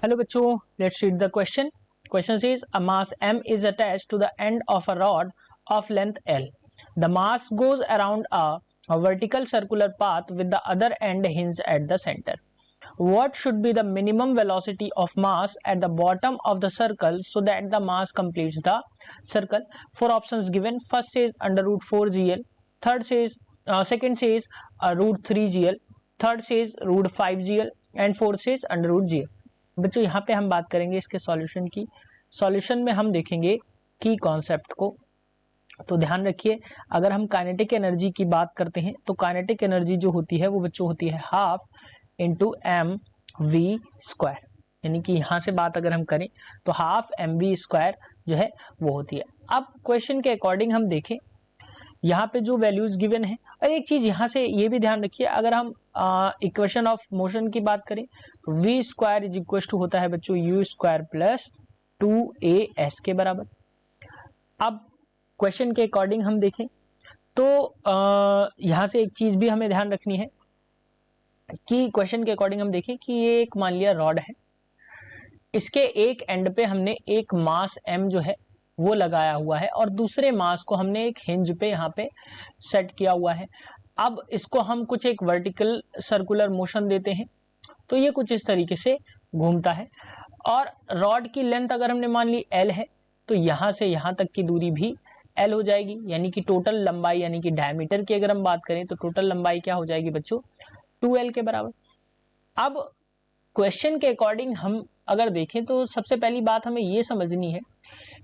Hello बच्चों, let's read the question. Question says a mass m is attached to the end of a rod of length L. The mass goes around a vertical circular path with the other end hinged at the center. What should be the minimum velocity of mass at the bottom of the circle so that the mass completes the circle? Four options given. First says under root 4 gl, second says root 3 gl, third says root 5 gl and fourth says under root gl. बच्चों यहाँ पे हम बात करेंगे इसके solution की। Solution में हम देखेंगे की कॉन्सेप्ट को। तो ध्यान रखिए, अगर हम काइनेटिक एनर्जी की बात करते हैं तो काइनेटिक एनर्जी जो होती है वो बच्चों होती है half into M V square, यानी कि यहाँ से बात अगर हम करें तो हाफ एम वी स्क्वायर जो है वो होती है। अब क्वेश्चन के अकॉर्डिंग हम देखें यहाँ पे जो वैल्यूज गिवन है, और एक चीज यहाँ से ये भी ध्यान रखिए, अगर हम इक्वेशन ऑफ मोशन की बात करें तो v square is equal to होता है बच्चों यू स्क्वायर प्लस 2as के बराबर। अब क्वेश्चन के अकॉर्डिंग हम देखें तो यहाँ से एक चीज भी हमें ध्यान रखनी है कि क्वेश्चन के अकॉर्डिंग हम देखें कि ये एक मान लिया रॉड है, इसके एक एंड पे हमने एक मास m जो है वो लगाया हुआ है और दूसरे मास को हमने एक हिंज पे यहाँ पे सेट किया हुआ है। अब इसको हम कुछ एक वर्टिकल सर्कुलर मोशन देते हैं तो ये कुछ इस तरीके से घूमता है, और रॉड की लेंथ अगर हमने मान ली l है तो यहाँ से यहाँ तक की दूरी भी l हो जाएगी, यानी कि टोटल लंबाई यानी कि डायमीटर की अगर हम बात करें तो टोटल लंबाई क्या हो जाएगी बच्चों 2l के बराबर। अब क्वेश्चन के अकॉर्डिंग हम अगर देखें तो सबसे पहली बात हमें ये समझनी है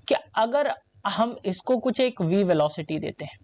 कि अगर हम इसको कुछ एक v वेलोसिटी देते हैं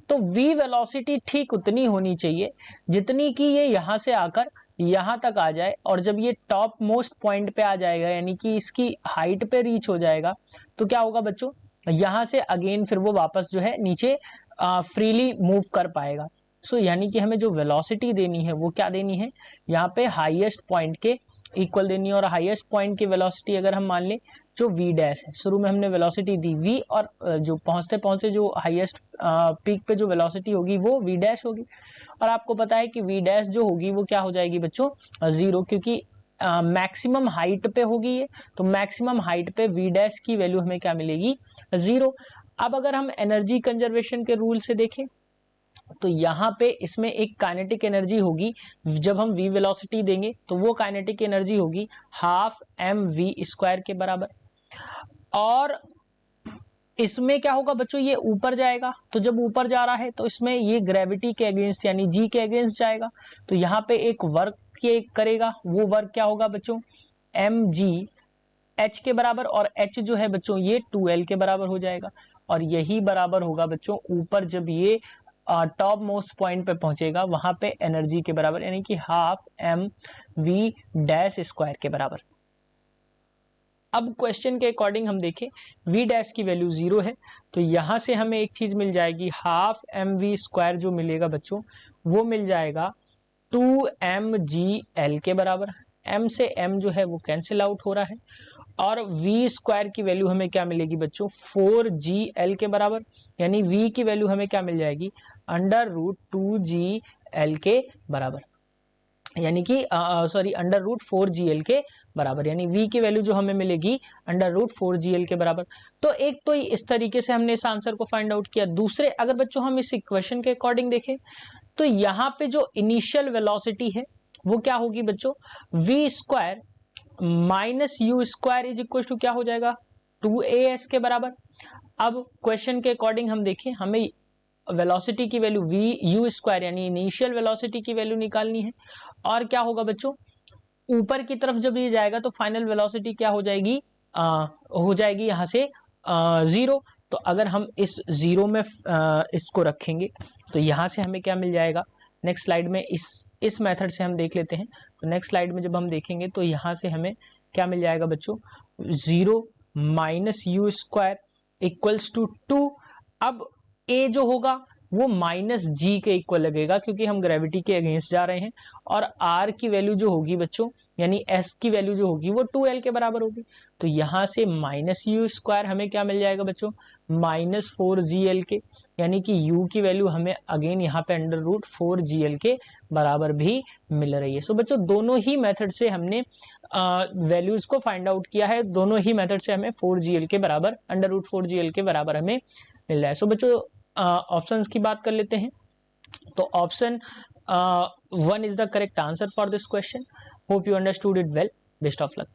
तो v वेलोसिटी ठीक उतनी होनी चाहिए जितनी कि ये यहां से आकर यहां तक आ जाए, और जब ये टॉप मोस्ट पॉइंट पे आ जाएगा यानी कि इसकी हाइट पे रीच हो जाएगा तो क्या होगा बच्चों, यहां से अगेन फिर वो वापस जो है नीचे फ्रीली मूव कर पाएगा। सो यानी कि हमें जो वेलोसिटी देनी है वो क्या देनी है, यहाँ पे हाईएस्ट पॉइंट के इक्वल देनी है, और हाईएस्ट पॉइंट की वेलोसिटी अगर हम मान लें जो v डैश है, शुरू में हमने वेलोसिटी दी v और जो पहुंचते पहुंचते जो हाईएस्ट पीक पे जो वेलोसिटी होगी वो v डैश होगी, और आपको पता है कि v डैश जो होगी वो क्या हो जाएगी बच्चों 0, क्योंकि मैक्सिमम हाइट पे होगी ये, तो मैक्सिमम हाइट पे v डैश की वैल्यू हमें क्या मिलेगी 0। अब अगर हम एनर्जी कंजर्वेशन के रूल से देखें तो यहाँ पे इसमें एक काइनेटिक एनर्जी होगी, जब हम v वेलोसिटी देंगे तो वो काइनेटिक एनर्जी होगी हाफ एम वी स्क्वायर के बराबर, और इसमें क्या होगा बच्चों ये ऊपर जाएगा, तो जब ऊपर जा रहा है तो इसमें ये ग्रेविटी के अगेंस्ट यानी g के अगेंस्ट जाएगा, तो यहाँ पे एक वर्क ये करेगा, वो वर्क क्या होगा बच्चों एम जी h के बराबर, और h जो है बच्चों ये 2l के बराबर हो जाएगा, और यही बराबर होगा बच्चों ऊपर जब ये टॉप मोस्ट पॉइंट पे पहुंचेगा वहां पे एनर्जी के बराबर, यानी कि half M V dash square के बराबर। अब क्वेश्चन के अकॉर्डिंग हम देखें v डैश की वैल्यू 0 है तो यहां से हमें एक चीज मिल जाएगी हाफ एम वी स्क्वायर जो मिलेगा बच्चों वो मिल जाएगा 2mgl के बराबर। m से m जो है वो कैंसिल आउट हो रहा है, और v स्क्वायर की वैल्यू हमें क्या मिलेगी बच्चों 4gl के बराबर, यानी v की वैल्यू हमें क्या मिल जाएगी अंडर रूट 2gl के बराबर, यानी कि सॉरी अंडर रूट 4gl के बराबर, यानी v की वैल्यू जो हमें मिलेगी अंडर रूट 4gl के बराबर। तो एक तो इस तरीके से हमने इस आंसर को फाइंड आउट किया। दूसरे अगर बच्चों हम इस इक्वेशन के अकॉर्डिंग देखें तो यहाँ पे जो इनिशियल वेलोसिटी है वो क्या होगी बच्चों v square minus u square is equal to क्या हो जाएगा 2as के बराबर। अब क्वेश्चन के अकॉर्डिंग हम देखें हमें वेलोसिटी की वैल्यू v यू स्क्वायर यानी इनिशियल वेलोसिटी की वैल्यू निकालनी है, और क्या होगा बच्चों ऊपर की तरफ जब ये जाएगा तो फाइनल वेलोसिटी क्या हो जाएगी हो जाएगी यहाँ से 0। तो अगर हम इस 0 में इसको रखेंगे तो यहाँ से हमें क्या मिल जाएगा, नेक्स्ट स्लाइड में इस मेथड से हम देख लेते हैं। तो नेक्स्ट स्लाइड में जब हम देखेंगे तो यहाँ से हमें क्या मिल जाएगा बच्चों 0 minus u square equals to 2। अब a जो होगा वो माइनस जी के इक्वल लगेगा क्योंकि हम ग्रेविटी के अगेंस्ट जा रहे हैं, और r की वैल्यू जो होगी बच्चों यानी s की वैल्यू जो होगी वो 2l के बराबर होगी। तो यहां से माइनस यू स्क्वायर हमें क्या मिल जाएगा बच्चों माइनस 4gl के, यानी कि u की वैल्यू हमें अगेन यहाँ पे अंडर रूट 4gl के बराबर भी मिल रही है। सो बच्चों दोनों ही मेथड से हमने वैल्यूज को फाइंड आउट किया है। दोनों ही मेथड से हमें 4gl के बराबर √4gl के बराबर हमें मिल रहा है। सो बच्चों ऑप्शंस की बात कर लेते हैं। तो option 1 is the correct answer for this question. Hope you understood it well. Best of luck.